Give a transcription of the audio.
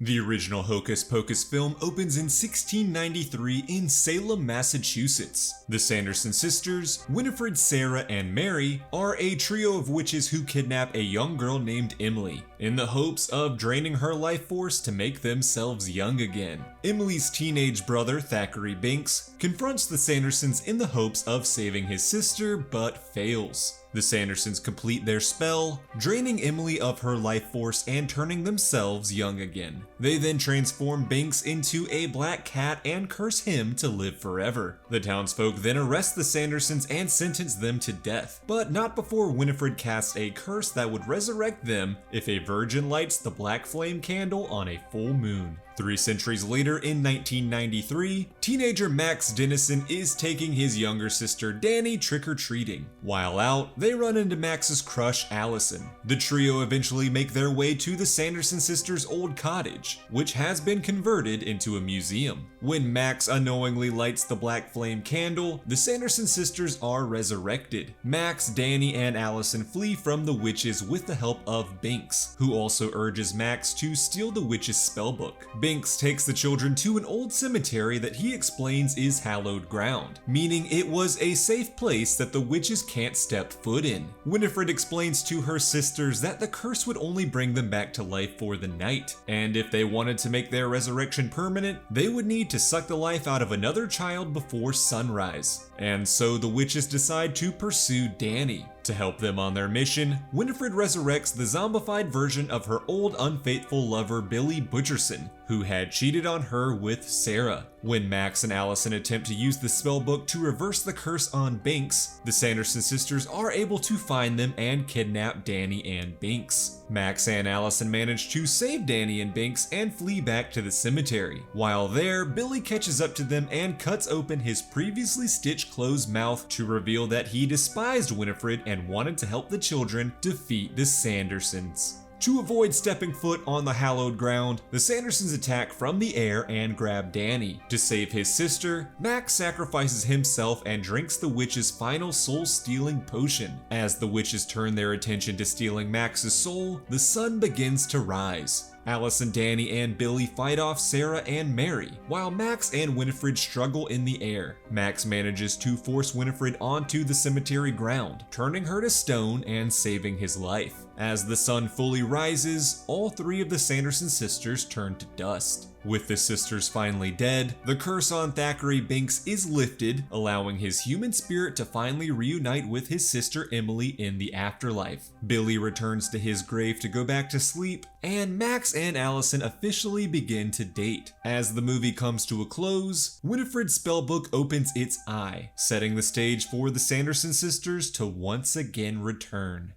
The original Hocus Pocus film opens in 1693 in Salem, Massachusetts. The Sanderson sisters, Winifred, Sarah, and Mary, are a trio of witches who kidnap a young girl named Emily, in the hopes of draining her life force to make themselves young again. Emily's teenage brother, Thackery Binx, confronts the Sandersons in the hopes of saving his sister, but fails. The Sandersons complete their spell, draining Emily of her life force and turning themselves young again. They then transform Binx into a black cat and curse him to live forever. The townsfolk then arrest the Sandersons and sentence them to death, but not before Winifred casts a curse that would resurrect them if a virgin lights the black flame candle on a full moon. 3 centuries later, in 1993, teenager Max Dennison is taking his younger sister Dani trick-or-treating. While out, they run into Max's crush Allison. The trio eventually make their way to the Sanderson sisters' old cottage, which has been converted into a museum. When Max unknowingly lights the black flame candle, the Sanderson sisters are resurrected. Max, Dani, and Allison flee from the witches with the help of Binx, who also urges Max to steal the witch's spellbook. Binx takes the children to an old cemetery that he explains is hallowed ground, meaning it was a safe place that the witches can't step foot in. Winifred explains to her sisters that the curse would only bring them back to life for the night, and if they wanted to make their resurrection permanent, they would need to suck the life out of another child before sunrise. And so the witches decide to pursue Dani. To help them on their mission, Winifred resurrects the zombified version of her old unfaithful lover Billy Butcherson, who had cheated on her with Sarah. When Max and Allison attempt to use the spellbook to reverse the curse on Binx, the Sanderson sisters are able to find them and kidnap Dani and Binx. Max and Allison manage to save Dani and Binx and flee back to the cemetery. While there, Billy catches up to them and cuts open his previously stitched closed mouth to reveal that he despised Winifred and wanted to help the children defeat the Sandersons. To avoid stepping foot on the hallowed ground, the Sandersons attack from the air and grab Dani. To save his sister, Max sacrifices himself and drinks the witch's final soul-stealing potion. As the witches turn their attention to stealing Max's soul, the sun begins to rise. Allison, Dani, and Billy fight off Sarah and Mary, while Max and Winifred struggle in the air. Max manages to force Winifred onto the cemetery ground, turning her to stone and saving his life. As the sun fully rises, all 3 of the Sanderson sisters turn to dust. With the sisters finally dead, the curse on Thackery Binx is lifted, allowing his human spirit to finally reunite with his sister Emily in the afterlife. Billy returns to his grave to go back to sleep, and Max and Allison officially begin to date. As the movie comes to a close, Winifred's spellbook opens its eye, setting the stage for the Sanderson sisters to once again return.